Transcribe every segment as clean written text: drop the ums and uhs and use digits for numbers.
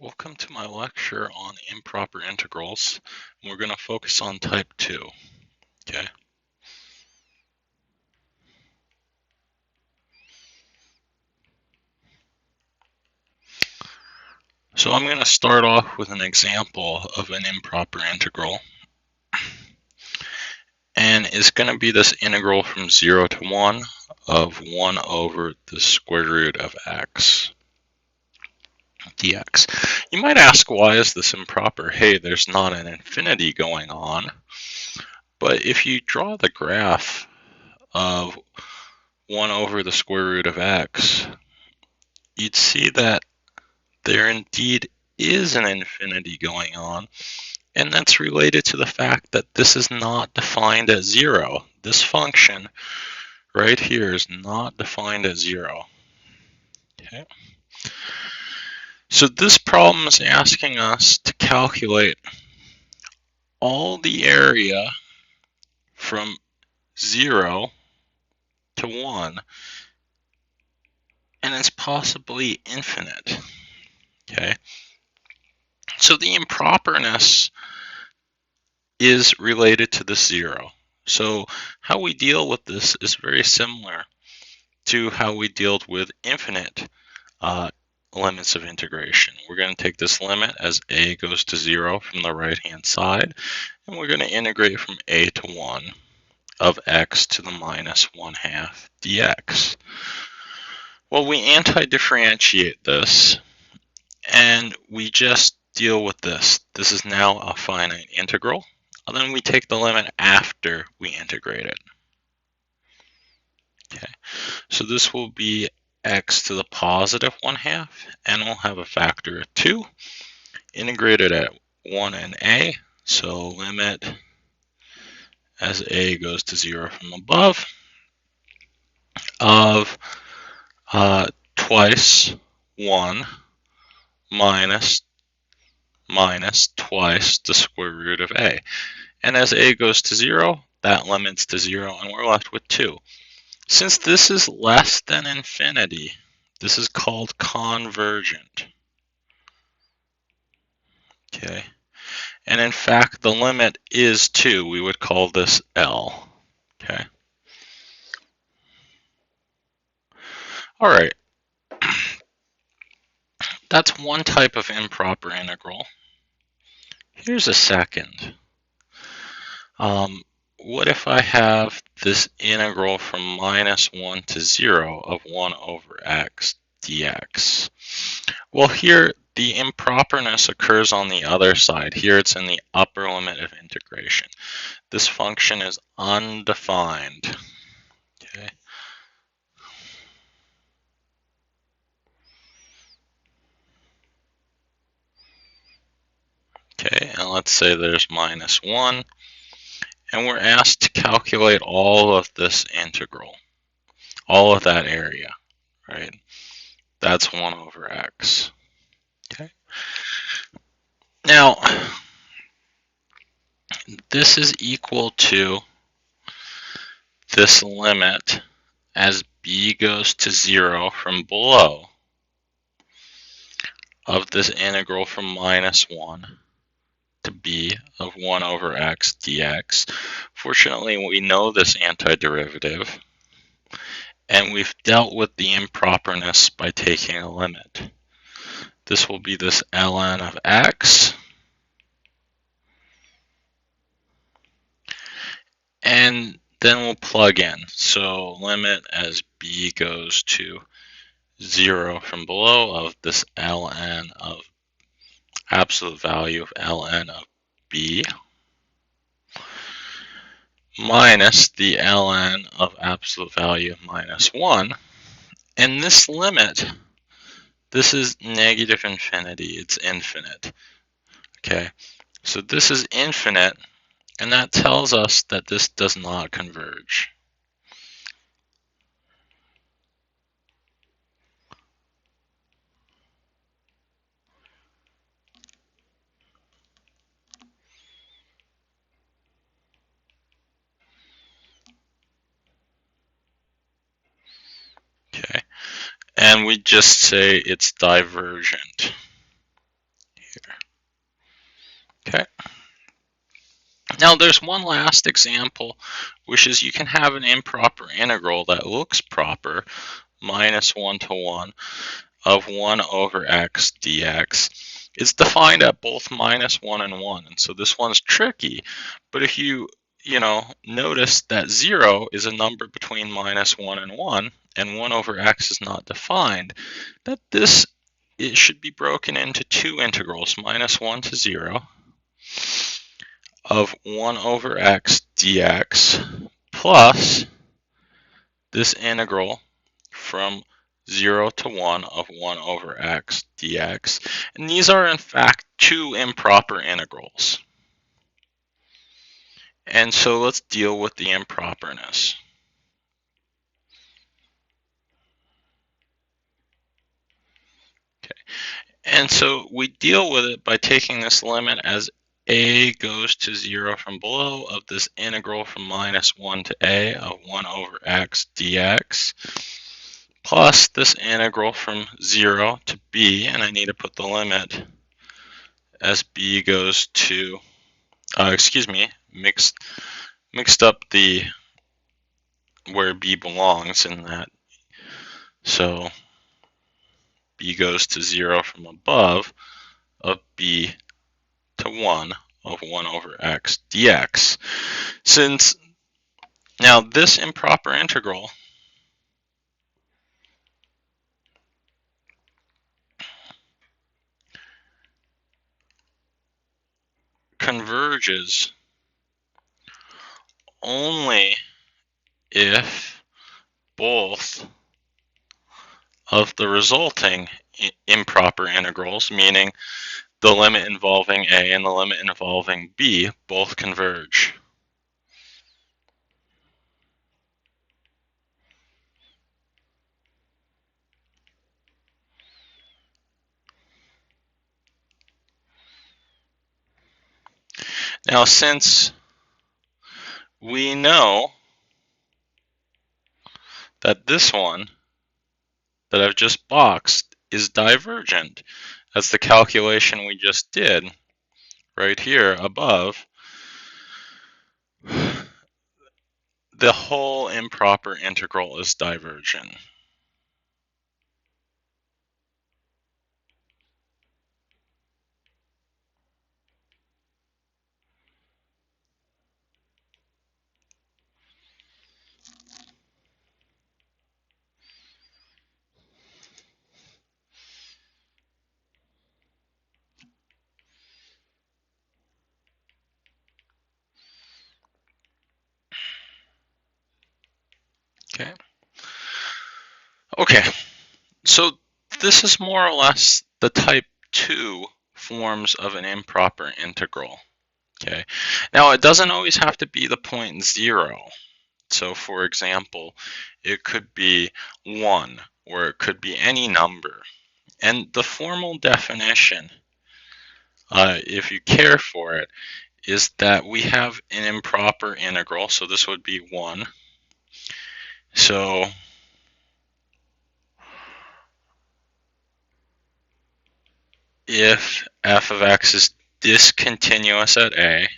Welcome to my lecture on improper integrals. We're going to focus on type 2. Okay. So I'm going to start off with an example of an improper integral. And it's going to be this integral from 0 to 1 of 1 over the square root of x dx. You might ask, why is this improper? Hey, there's not an infinity going on. But if you draw the graph of 1 over the square root of x, you'd see that there indeed is an infinity going on, and that's related to the fact that this is not defined as 0. This function right here is not defined as 0. Okay. So this problem is asking us to calculate all the area from 0 to 1, and it's possibly infinite. Okay. So the improperness is related to the 0. So how we deal with this is very similar to how we dealt with infinite limits of integration. We're going to take this limit as a goes to 0 from the right-hand side, and we're going to integrate from a to 1 of x to the minus 1/2 dx. Well, we anti-differentiate this, and we just deal with this. This is now a finite integral. And then we take the limit after we integrate it. Okay, so this will be x to the positive 1/2, and we'll have a factor of 2, integrated at 1 and a, so limit as a goes to 0 from above of twice 1 minus twice the square root of a. And as a goes to 0, that limits to 0, and we're left with 2. Since this is less than infinity, this is called convergent. Okay. And in fact, the limit is 2. We would call this L. Okay. All right. That's one type of improper integral. Here's a second. What if I have this integral from minus 1 to 0 of 1 over x dx? Well, here the improperness occurs on the other side. Here it's in the upper limit of integration. This function is undefined. Okay. Okay, and let's say there's minus 1, and we're asked to calculate all of this integral, all of that area, right? That's 1 over x. Okay. Now, this is equal to this limit as b goes to 0 from below of this integral from minus 1 to b of 1 over x dx. Fortunately, we know this antiderivative, and we've dealt with the improperness by taking a limit. This will be this ln of x, and then we'll plug in. So limit as b goes to 0 from below of this ln of absolute value of ln of b minus the ln of absolute value of minus 1. And this limit, this is negative infinity. It's infinite. Okay, so this is infinite, and that tells us that this does not converge. Okay, and we just say it's divergent. Now there's one last example, which is you can have an improper integral that looks proper, minus 1 to 1 of 1 over x dx. It's defined at both minus 1 and 1, and so this one's tricky. But if you notice that 0 is a number between minus 1 and 1 over x is not defined, that it should be broken into two integrals, minus 1 to 0 of 1 over x dx plus this integral from 0 to 1 of 1 over x dx. And these are in fact two improper integrals. And so let's deal with the improperness. Okay. And so we deal with it by taking this limit as a goes to 0 from below of this integral from minus 1 to a of 1 over x dx plus this integral from 0 to b, and I need to put the limit as b goes to, mixed up the where b belongs in that. So b goes to 0 from above of b to 1 of 1 over x dx. Since now this improper integral converges only if both of the resulting improper integrals, meaning the limit involving a and the limit involving b, both converge. Now, since we know that this one that I've just boxed is divergent, that's the calculation we just did right here above, the whole improper integral is divergent. Okay, so this is more or less the type 2 forms of an improper integral. Okay, now it doesn't always have to be the point 0. So for example, it could be 1, or it could be any number. And the formal definition, if you care for it, is that we have an improper integral, so this would be 1. So if f of x is discontinuous at a,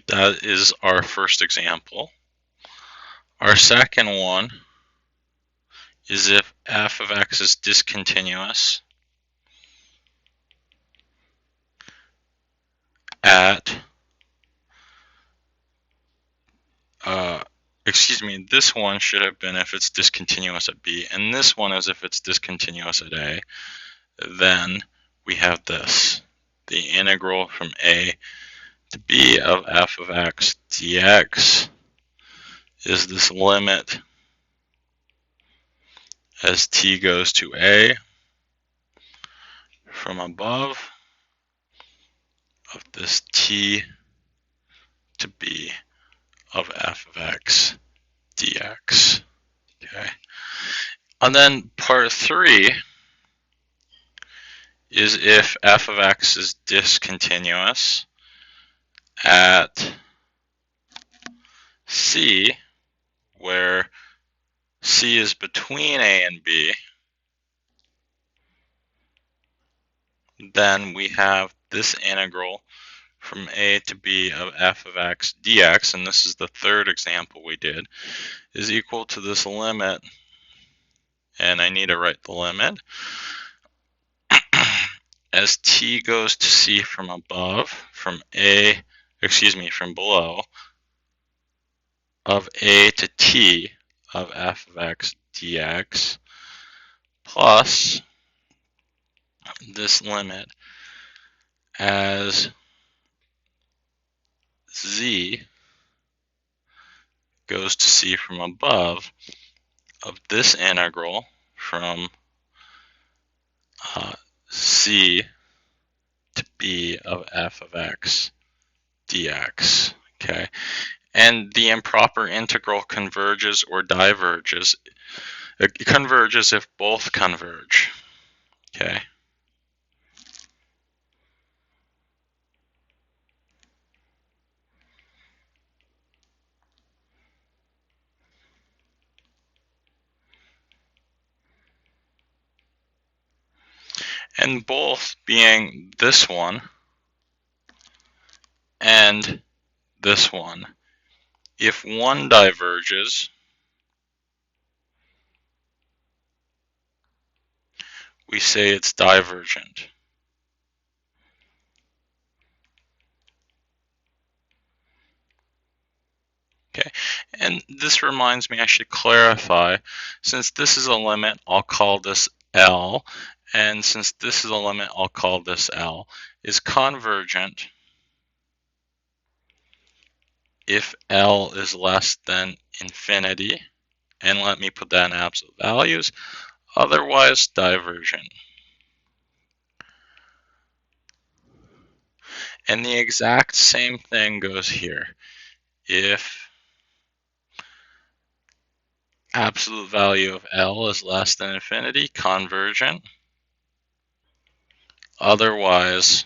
that is our first example. Our second one is if f of x is discontinuous at, this one should have been if it's discontinuous at b, and this one is if it's discontinuous at a. Then we have this, the integral from a to b of f of x dx is this limit as t goes to a from above of this t to b of f of x dx. Okay. And then part 3 is if f of x is discontinuous at c, where c is between a and b, then we have this integral from a to b of f of x dx, and this is the third example we did, is equal to this limit, and I need to write the limit, as t goes to c from above, from below, of a to t of f of x dx, plus this limit as z goes to c from above of this integral from c to b of f of x dx. Okay, and the improper integral converges or diverges. It converges if both converge. Okay. And both being this one and this one. If one diverges, we say it's divergent. Okay, and this reminds me I should clarify, since this is a limit, I'll call this L, and since this is a limit, I'll call this L, is convergent if L is less than infinity, and let me put that in absolute values, otherwise divergent. And the exact same thing goes here. If absolute value of L is less than infinity, convergent, otherwise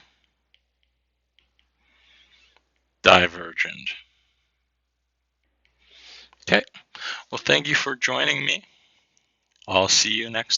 divergent. Okay, well, thank you for joining me. I'll see you next time.